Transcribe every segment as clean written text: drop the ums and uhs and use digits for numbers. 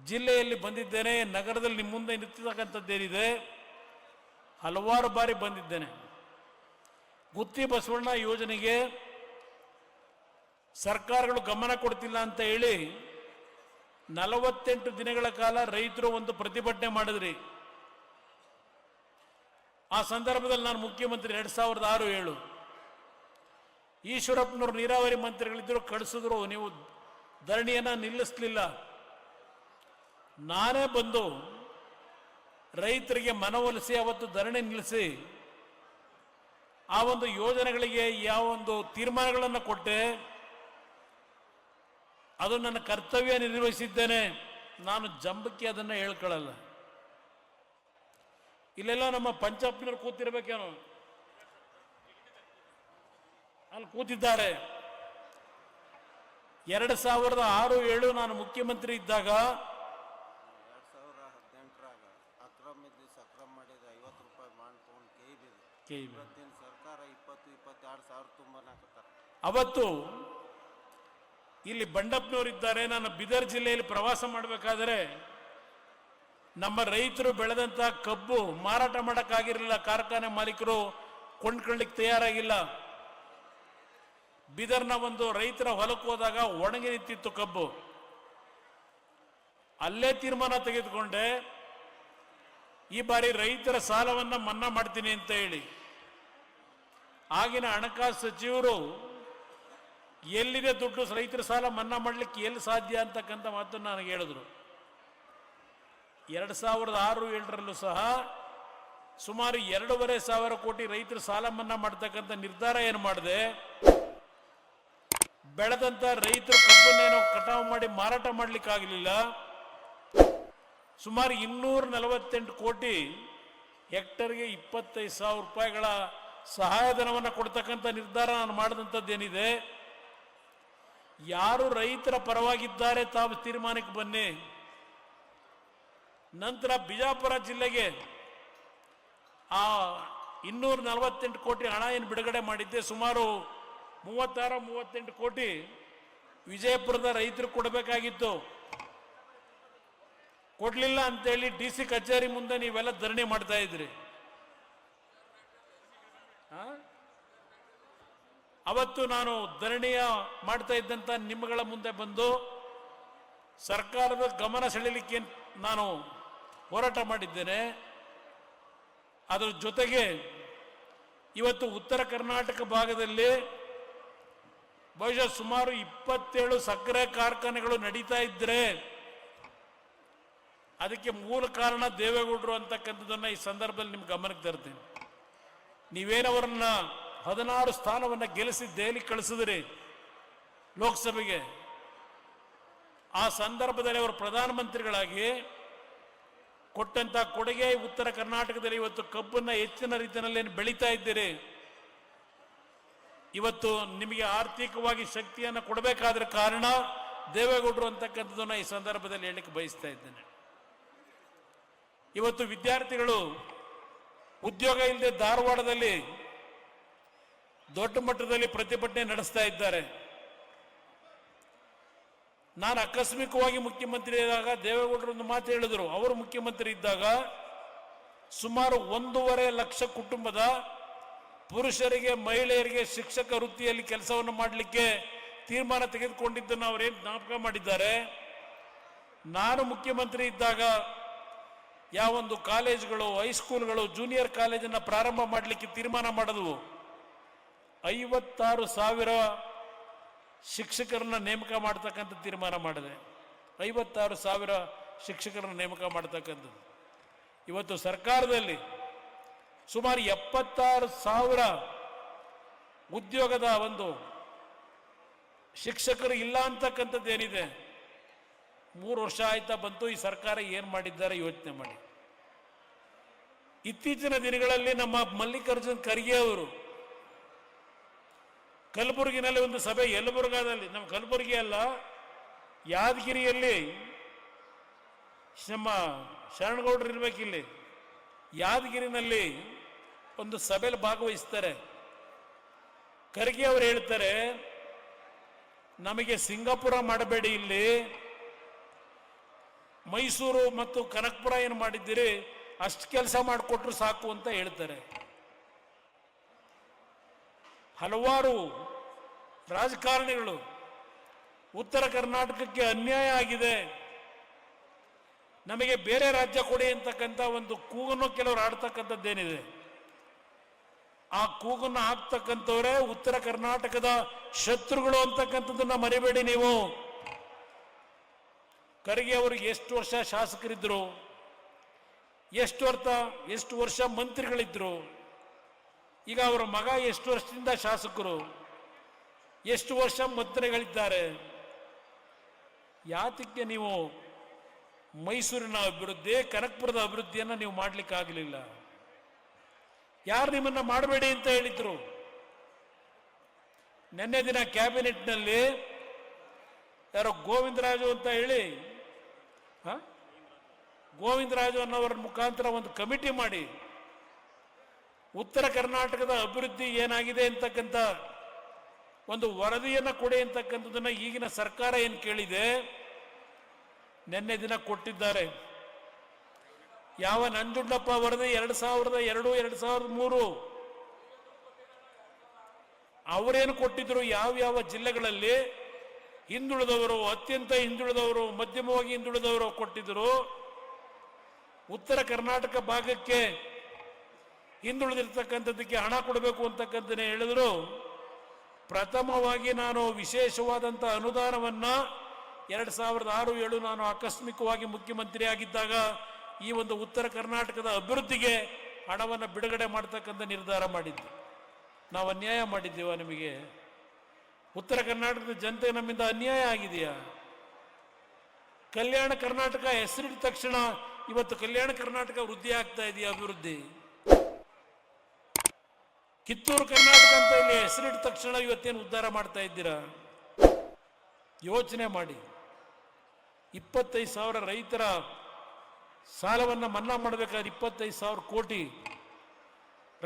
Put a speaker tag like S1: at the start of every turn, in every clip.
S1: ಜಿಲ್ಲೆಯಲ್ಲಿ ಬಂದಿದ್ದೇನೆ, ನಗರದಲ್ಲಿ ನಿಮ್ಮ ಮುಂದೆ ನಿಂತಿರ್ತಕ್ಕಂಥದ್ದೇನಿದೆ, ಹಲವಾರು ಬಾರಿ ಬಂದಿದ್ದೇನೆ. ಗುತ್ತಿ ಬಸವಣ್ಣ ಯೋಜನೆಗೆ ಸರ್ಕಾರಗಳು ಗಮನ ಕೊಡ್ತಿಲ್ಲ ಅಂತ ಹೇಳಿ 48 ದಿನಗಳ ಕಾಲ ರೈತರು ಒಂದು ಪ್ರತಿಭಟನೆ ಮಾಡಿದ್ರಿ. ಆ ಸಂದರ್ಭದಲ್ಲಿ ನಾನು ಮುಖ್ಯಮಂತ್ರಿ 2006-7 ಈಶ್ವರಪ್ಪನವರು ನೀರಾವರಿ ಮಂತ್ರಿಗಳಿದ್ದರು, ಕಳಿಸಿದ್ರು. ನೀವು ಧರಣಿಯನ್ನ ನಿಲ್ಲಿಸಲಿಲ್ಲ. ನಾನೇ ಬಂದು ರೈತರಿಗೆ ಮನವೊಲಿಸಿ ಅವತ್ತು ಧರಣಿ ನಿಲ್ಲಿಸಿ ಆ ಒಂದು ಯೋಜನೆಗಳಿಗೆ ಯಾವ ಒಂದು ತೀರ್ಮಾನಗಳನ್ನು ಕೊಟ್ಟೆ, ಅದು ನನ್ನ ಕರ್ತವ್ಯ ನಿರ್ವಹಿಸಿದ್ದೇನೆ. ನಾನು ಜಂಬಕ್ಕೆ ಅದನ್ನ ಹೇಳ್ಕೊಳ್ಳಲ್ಲ. ಇಲ್ಲೆಲ್ಲ ನಮ್ಮ ಪಂಚಪ್ಪನವ್ರು ಕೂತಿರ್ಬೇಕೇನೋ, ಅಲ್ಲಿ ಕೂತಿದ್ದಾರೆ. 2006-7 ನಾನು ಮುಖ್ಯಮಂತ್ರಿ ಇದ್ದಾಗ ಅವತ್ತು ಇಲ್ಲಿ ಬಂಡಪ್ಪನವರಿದ್ದಾರೆ. ನಾನು ಬೀದರ್ ಜಿಲ್ಲೆಯಲ್ಲಿ ಪ್ರವಾಸ ಮಾಡಬೇಕಾದ್ರೆ ನಮ್ಮ ರೈತರು ಬೆಳೆದಂತ ಕಬ್ಬು ಮಾರಾಟ ಮಾಡಕ್ಕಾಗಿರಲಿಲ್ಲ, ಕಾರ್ಖಾನೆ ಮಾಲೀಕರು ಕೊಂಡ್ಕೊಳ್ಳಿಕ್ಕೆ ತಯಾರಾಗಿಲ್ಲ. ಬೀದರ್ನ ಒಂದು ರೈತರ ಹೊಲಕ್ಕೆ ಹೋದಾಗ ಒಣಗಿ ನಿಂತಿತ್ತು ಕಬ್ಬು. ಅಲ್ಲೇ ತೀರ್ಮಾನ ತೆಗೆದುಕೊಂಡೆ, ಈ ಬಾರಿ ರೈತರ ಸಾಲವನ್ನ ಮನ್ನಾ ಮಾಡ್ತೀನಿ ಅಂತ ಹೇಳಿ. ಆಗಿನ ಹಣಕಾಸು ಸಚಿವರು ಎಲ್ಲಿದೆ ದುಡ್ಡು, ರೈತರ ಸಾಲ ಮನ್ನಾ ಮಾಡ್ಲಿಕ್ಕೆ ಎಲ್ಲಿ ಸಾಧ್ಯ ಅಂತಕ್ಕಂಥ ಮಾತನ್ನು ನನಗೆ ಹೇಳಿದ್ರು. 2006-7 ಸಹ ಸುಮಾರು 2,500 ಕೋಟಿ ರೈತರ ಸಾಲ ಮನ್ನಾ ಮಾಡ್ತಕ್ಕಂಥ ನಿರ್ಧಾರ ಏನು ಮಾಡಿದೆ. ಬೆಳೆದಂತ ರೈತರು ಕಬ್ಬನ್ನೇನೋ ಕಟಾವು ಮಾಡಿ ಮಾರಾಟ ಮಾಡ್ಲಿಕ್ಕಾಗಲಿಲ್ಲ. ಸುಮಾರು 248 ಕೋಟಿ ಹೆಕ್ಟರ್ಗೆ 25,000 ರೂಪಾಯಿಗಳ ಸಹಾಯಧನವನ್ನು ಕೊಡ್ತಕ್ಕಂಥ ನಿರ್ಧಾರ ನಾನು ಮಾಡಿದಂಥದ್ದೇನಿದೆ. ಯಾರು ರೈತರ ಪರವಾಗಿದ್ದಾರೆ ತಾವು ತೀರ್ಮಾನಕ್ಕೆ ಬನ್ನಿ. ನಂತರ ಬಿಜಾಪುರ ಜಿಲ್ಲೆಗೆ ಆ 248 ಕೋಟಿ ಹಣ ಏನು ಬಿಡುಗಡೆ ಮಾಡಿದ್ದೆ, ಸುಮಾರು 36-38 ಕೋಟಿ ವಿಜಯಪುರದ ರೈತರು ಕೊಡಬೇಕಾಗಿತ್ತು. ಕೊಡ್ಲಿಲ್ಲ ಅಂತೇಳಿ DC ಕಚೇರಿ ಮುಂದೆ ನೀವೆಲ್ಲ ಧರಣಿ ಮಾಡ್ತಾ ಇದ್ರಿ. ಅವತ್ತು ನಾನು ಧರಣಿಯ ಮಾಡ್ತಾ ಇದ್ದಂತ ನಿಮ್ಮಗಳ ಮುಂದೆ ಬಂದು ಸರ್ಕಾರದ ಗಮನ ಸೆಳೆಯಲಿಕ್ಕೆ ನಾನು ಹೋರಾಟ ಮಾಡಿದ್ದೇನೆ. ಅದರ ಜೊತೆಗೆ ಇವತ್ತು ಉತ್ತರ ಕರ್ನಾಟಕ ಭಾಗದಲ್ಲಿ ಬಹುಶಃ ಸುಮಾರು 27 ಸಕ್ಕರೆ ಕಾರ್ಖಾನೆಗಳು ನಡೀತಾ ಇದ್ರೆ ಅದಕ್ಕೆ ಮೂಲ ಕಾರಣ ದೇವೇಗೌಡರು ಅಂತಕ್ಕಂಥದ್ದನ್ನ ಈ ಸಂದರ್ಭದಲ್ಲಿ ನಿಮ್ಗೆ ಗಮನಕ್ಕೆ ತರ್ತೀನಿ. ನೀವೇನವರನ್ನ 16 ಸ್ಥಾನವನ್ನ ಗೆಲ್ಲಿಸಿ ದೆಹಲಿ ಕಳಿಸಿದ್ರಿ ಲೋಕಸಭೆಗೆ. ಆ ಸಂದರ್ಭದಲ್ಲಿ ಅವರು ಪ್ರಧಾನಮಂತ್ರಿಗಳಾಗಿ ಕೊಟ್ಟಂತ ಕೊಡುಗೆ ಉತ್ತರ ಕರ್ನಾಟಕದಲ್ಲಿ ಇವತ್ತು ಕಬ್ಬನ್ನ ಹೆಚ್ಚಿನ ರೀತಿಯಲ್ಲಿ ಬೆಳೀತಾ ಇದ್ದೀರಿ. ಇವತ್ತು ನಿಮಗೆ ಆರ್ಥಿಕವಾಗಿ ಶಕ್ತಿಯನ್ನು ಕೊಡಬೇಕಾದ್ರೆ ಕಾರಣ ದೇವೇಗೌಡರು ಅಂತಕ್ಕಂಥದ್ದನ್ನ ಈ ಸಂದರ್ಭದಲ್ಲಿ ಹೇಳಲಿಕ್ಕೆ ಬಯಸ್ತಾ ಇದ್ದೇನೆ. ಇವತ್ತು ವಿದ್ಯಾರ್ಥಿಗಳು ಉದ್ಯೋಗ ಇಲ್ಲದೆ ಧಾರವಾಡದಲ್ಲಿ ದೊಡ್ಡ ಮಟ್ಟದಲ್ಲಿ ಪ್ರತಿಭಟನೆ ನಡೆಸ್ತಾ ಇದ್ದಾರೆ. ನಾನು ಆಕಸ್ಮಿಕವಾಗಿ ಮುಖ್ಯಮಂತ್ರಿ ಇದ್ದಾಗ ದೇವೇಗೌಡರು ಒಂದು ಮಾತು ಹೇಳಿದ್ರು. ಅವರು ಮುಖ್ಯಮಂತ್ರಿ ಇದ್ದಾಗ ಸುಮಾರು 1.5 ಲಕ್ಷ ಕುಟುಂಬದ ಪುರುಷರಿಗೆ ಮಹಿಳೆಯರಿಗೆ ಶಿಕ್ಷಕ ವೃತ್ತಿಯಲ್ಲಿ ಕೆಲಸವನ್ನು ಮಾಡಲಿಕ್ಕೆ ತೀರ್ಮಾನ ತೆಗೆದುಕೊಂಡಿದ್ದನ್ನು ಅವರೇನು ಜ್ಞಾಪಕ ಮಾಡಿದ್ದಾರೆ. ನಾನು ಮುಖ್ಯಮಂತ್ರಿ ಇದ್ದಾಗ ಯಾವೊಂದು ಕಾಲೇಜುಗಳು, ಹೈಸ್ಕೂಲ್ಗಳು, ಜೂನಿಯರ್ ಕಾಲೇಜನ್ನು ಪ್ರಾರಂಭ ಮಾಡಲಿಕ್ಕೆ ತೀರ್ಮಾನ ಮಾಡಿದ್ವು. 56,000 ಶಿಕ್ಷಕರನ್ನ ನೇಮಕ ಮಾಡ್ತಕ್ಕಂಥ ತೀರ್ಮಾನ ಮಾಡಿದೆ. 56,000 ಶಿಕ್ಷಕರನ್ನ ನೇಮಕ ಮಾಡ್ತಕ್ಕಂಥದ್ದು. ಇವತ್ತು ಸರ್ಕಾರದಲ್ಲಿ ಸುಮಾರು 76,000 ಉದ್ಯೋಗದ ಒಂದು ಶಿಕ್ಷಕರು ಇಲ್ಲ ಅಂತಕ್ಕಂಥದ್ದು ಏನಿದೆ. 3 ವರ್ಷ ಆಯ್ತಾ ಬಂತು. ಈ ಸರ್ಕಾರ ಏನ್ ಮಾಡಿದ್ದಾರೆ ಯೋಚನೆ ಮಾಡಿ. ಇತ್ತೀಚಿನ ದಿನಗಳಲ್ಲಿ ನಮ್ಮ ಮಲ್ಲಿಕಾರ್ಜುನ್ ಖರ್ಗೆ ಅವರು ಕಲಬುರಗಿನಲ್ಲಿ ಒಂದು ಸಭೆ, ಯಲಬುರ್ಗಾದಲ್ಲಿ, ನಮ್ಮ ಕಲಬುರಗಿ ಅಲ್ಲ ಯಾದಗಿರಿಯಲ್ಲಿ ನಮ್ಮ ಶರಣಗೌಡರು ಇರ್ಬೇಕಿಲ್ಲಿ, ಯಾದಗಿರಿನಲ್ಲಿ ಒಂದು ಸಭೆಯಲ್ಲಿ ಭಾಗವಹಿಸ್ತಾರೆ. ಖರ್ಗೆ ಅವರು ಹೇಳ್ತಾರೆ, ನಮಗೆ ಸಿಂಗಾಪುರ ಮಾಡಬೇಡಿ, ಇಲ್ಲಿ ಮೈಸೂರು ಮತ್ತು ಕನಕಪುರ ಏನು ಮಾಡಿದ್ದೀರಿ ಅಷ್ಟು ಕೆಲಸ ಮಾಡಿಕೊಟ್ರು ಸಾಕು ಅಂತ ಹೇಳ್ತಾರೆ. ಹಲವಾರು ರಾಜಕಾರಣಿಗಳು ಉತ್ತರ ಕರ್ನಾಟಕಕ್ಕೆ ಅನ್ಯಾಯ ಆಗಿದೆ, ನಮಗೆ ಬೇರೆ ರಾಜ್ಯ ಕೊಡಿ ಅಂತಕ್ಕಂಥ ಒಂದು ಕೂಗನ್ನು ಕೆಲವರು ಆಡ್ತಕ್ಕಂಥದ್ದೇನಿದೆ, ಆ ಕೂಗನ್ನು ಹಾಕ್ತಕ್ಕಂಥವರೇ ಉತ್ತರ ಕರ್ನಾಟಕದ ಶತ್ರುಗಳು ಅಂತಕ್ಕಂಥದ್ದನ್ನ ಮರಿಬೇಡಿ ನೀವು. ಖರ್ಗೆ ಅವರು ಎಷ್ಟು ವರ್ಷ ಶಾಸಕರಿದ್ರು, ಎಷ್ಟು ವರ್ಷ ಮಂತ್ರಿಗಳಿದ್ರು, ಈಗ ಅವರ ಮಗ ಎಷ್ಟು ವರ್ಷದಿಂದ ಶಾಸಕರು, ಎಷ್ಟು ವರ್ಷ ಮಂತ್ರಿಗಳಿದ್ದಾರೆ. ಯಾತಕ್ಕೆ ನೀವು ಮೈಸೂರಿನ ಅಭಿವೃದ್ಧಿ, ಕನಕಪುರದ ಅಭಿವೃದ್ಧಿಯನ್ನು ನೀವು ಮಾಡಲಿಕ್ಕಾಗಲಿಲ್ಲ? ಯಾರು ನಿಮ್ಮನ್ನ ಮಾಡಬೇಡಿ ಅಂತ ಹೇಳಿದ್ರು? ನಿನ್ನೆ ದಿನ ಕ್ಯಾಬಿನೆಟ್ನಲ್ಲಿ ಯಾರೋ ಗೋವಿಂದರಾಜು ಅಂತ ಹೇಳಿ ಗೋವಿಂದರಾಜು ಅನ್ನೋರ ಮುಖಾಂತರ ಒಂದು ಕಮಿಟಿ ಮಾಡಿ ಉತ್ತರ ಕರ್ನಾಟಕದ ಅಭಿವೃದ್ಧಿ ಏನಾಗಿದೆ ಅಂತಕ್ಕಂಥ ಒಂದು ವರದಿಯನ್ನು ಕೊಡಿ ಅಂತಕ್ಕಂಥದ್ದನ್ನ ಈಗಿನ ಸರ್ಕಾರ ಏನು ಕೇಳಿದೆ ನಿನ್ನೆ ದಿನ ಕೊಟ್ಟಿದ್ದಾರೆ. ಯಾವ ನಂಜುಂಡಪ್ಪ ವರದಿ 2002, 2003 ಅವರೇನು ಕೊಟ್ಟಿದ್ರು, ಯಾವ ಜಿಲ್ಲೆಗಳಲ್ಲಿ ಹಿಂದುಳಿದವರು, ಅತ್ಯಂತ ಹಿಂದುಳಿದವರು, ಮಧ್ಯಮವಾಗಿ ಹಿಂದುಳಿದವರು ಕೊಟ್ಟಿದ್ರು, ಉತ್ತರ ಕರ್ನಾಟಕ ಭಾಗಕ್ಕೆ ಹಿಂದುಳಿದಿರ್ತಕ್ಕಂಥದ್ದಕ್ಕೆ ಹಣ ಕೊಡಬೇಕು ಅಂತಕ್ಕಂಥದ್ದನ್ನೇ ಹೇಳಿದ್ರು. ಪ್ರಥಮವಾಗಿ ನಾನು ವಿಶೇಷವಾದಂಥ ಅನುದಾನವನ್ನ 2006-07 ನಾನು ಆಕಸ್ಮಿಕವಾಗಿ ಮುಖ್ಯಮಂತ್ರಿ ಆಗಿದ್ದಾಗ ಈ ಒಂದು ಉತ್ತರ ಕರ್ನಾಟಕದ ಅಭಿವೃದ್ಧಿಗೆ ಹಣವನ್ನು ಬಿಡುಗಡೆ ಮಾಡತಕ್ಕಂಥ ನಿರ್ಧಾರ ಮಾಡಿದ್ದೆ. ನಾವು ಅನ್ಯಾಯ ಮಾಡಿದ್ದೇವ ನಿಮಗೆ? ಉತ್ತರ ಕರ್ನಾಟಕದ ಜನತೆ ನಮ್ಮಿಂದ ಅನ್ಯಾಯ ಆಗಿದೆಯಾ? ಕಲ್ಯಾಣ ಕರ್ನಾಟಕ ಹೆಸರಿಟ್ಟ ತಕ್ಷಣ ಇವತ್ತು ಕಲ್ಯಾಣ ಕರ್ನಾಟಕ ವೃದ್ಧಿ ಆಗ್ತಾ ಇದೆಯಾ? ಅಭಿವೃದ್ಧಿ. ಕಿತ್ತೂರು ಕರ್ನಾಟಕ ಅಂತ ಇಲ್ಲಿ ಹೆಸರಿಟ್ಟ ತಕ್ಷಣ ಇವತ್ತೇನು ಉದ್ಧಾರ ಮಾಡ್ತಾ ಇದ್ದೀರಾ? ಯೋಚನೆ ಮಾಡಿ. 25,000 ರೈತರ ಸಾಲವನ್ನು ಮನ್ನಾ ಮಾಡಬೇಕಾದ್ರೆ 25,000 ಕೋಟಿ,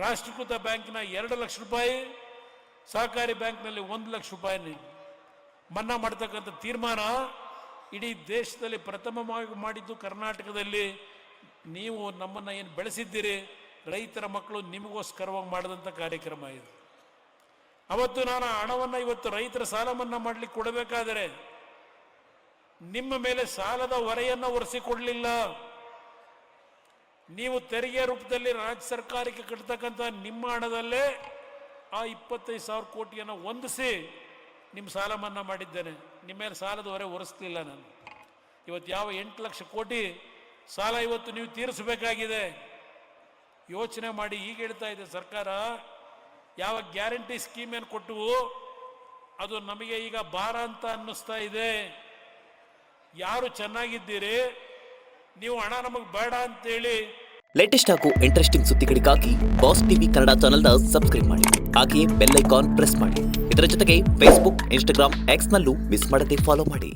S1: ರಾಷ್ಟ್ರೀಕೃತ ಬ್ಯಾಂಕಿನ 2 ಲಕ್ಷ ರೂಪಾಯಿ, ಸಹಕಾರಿ ಬ್ಯಾಂಕ್ನಲ್ಲಿ 1 ಲಕ್ಷ ರೂಪಾಯಿ ಮನ್ನಾ ಮಾಡತಕ್ಕಂಥ ತೀರ್ಮಾನ ಇಡೀ ದೇಶದಲ್ಲಿ ಪ್ರಥಮವಾಗಿ ಮಾಡಿದ್ದು ಕರ್ನಾಟಕದಲ್ಲಿ. ನೀವು ನಮ್ಮನ್ನು ಏನು ಬೆಳೆಸಿದ್ದೀರಿ, ರೈತರ ಮಕ್ಕಳು ನಿಮಗೋಸ್ಕರವಾಗಿ ಮಾಡಿದಂಥ ಕಾರ್ಯಕ್ರಮ ಇದು. ಅವತ್ತು ನಾನು ಹಣವನ್ನು ಇವತ್ತು ರೈತರ ಸಾಲ ಮನ್ನಾ ಮಾಡಲಿಕ್ಕೆ ಕೊಡಬೇಕಾದರೆ ನಿಮ್ಮ ಮೇಲೆ ಸಾಲದ ಹೊರೆಯನ್ನು ಹೊರಿಸಿಕೊಡಲಿಲ್ಲ. ನೀವು ತೆರಿಗೆ ರೂಪದಲ್ಲಿ ರಾಜ್ಯ ಸರ್ಕಾರಕ್ಕೆ ಕಟ್ಟತಕ್ಕಂಥ ನಿಮ್ಮ ಹಣದಲ್ಲೇ ಆ 25,000 ಕೋಟಿಯನ್ನು ಹೊಂದಿಸಿ ನಿಮ್ಮ ಸಾಲ ಮನ್ನಾ ಮಾಡಿದ್ದೇನೆ. ನಿಮ್ಮ ಮೇಲೆ ಸಾಲದ ಹೊರೆ ಹೊರಿಸಲಿಲ್ಲ ನಾನು. ಇವತ್ತು ಯಾವ 8 ಲಕ್ಷ ಕೋಟಿ ಸಾಲ ಇವತ್ತು ನೀವು ತೀರಿಸಬೇಕಾಗಿದೆ. ಯೋಚನೆ ಮಾಡಿ. ಈಗ ಹೇಳ್ತಾ ಇದೆ ಸರ್ಕಾರ, ಯಾವ ಗ್ಯಾರಂಟಿ ಸ್ಕೀಮ್ ಏನು ಕೊಟ್ಟವು ಅದು ನಮಗೆ ಈಗ ಭಾರ ಅಂತ ಅನ್ನಿಸ್ತಾ ಇದೆ. ಯಾರು ಚೆನ್ನಾಗಿದ್ದೀರಿ, ನೀವು ಹಣ ನಮಗೆ ಬೇಡ ಅಂತೇಳಿ.
S2: ಲೇಟೆಸ್ಟ್ ಹಾಗೂ ಇಂಟ್ರೆಸ್ಟಿಂಗ್ ಸುದ್ದಿಗಳಿಗಾಗಿ ಬಾಸ್ ಟಿವಿ ಕನ್ನಡ ಚಾನೆಲ್ನ ಸಬ್ಸ್ಕ್ರೈಬ್ ಮಾಡಿ. ಹಾಗೆಯೇ ಬೆಲ್ ಐಕಾನ್ ಪ್ರೆಸ್ ಮಾಡಿ. ಇದರ ಜೊತೆಗೆ ಫೇಸ್ಬುಕ್, ಇನ್ಸ್ಟಾಗ್ರಾಮ್, ಎಕ್ಸ್ನಲ್ಲೂ ಮಿಸ್ ಮಾಡದೆ ಫಾಲೋ ಮಾಡಿ.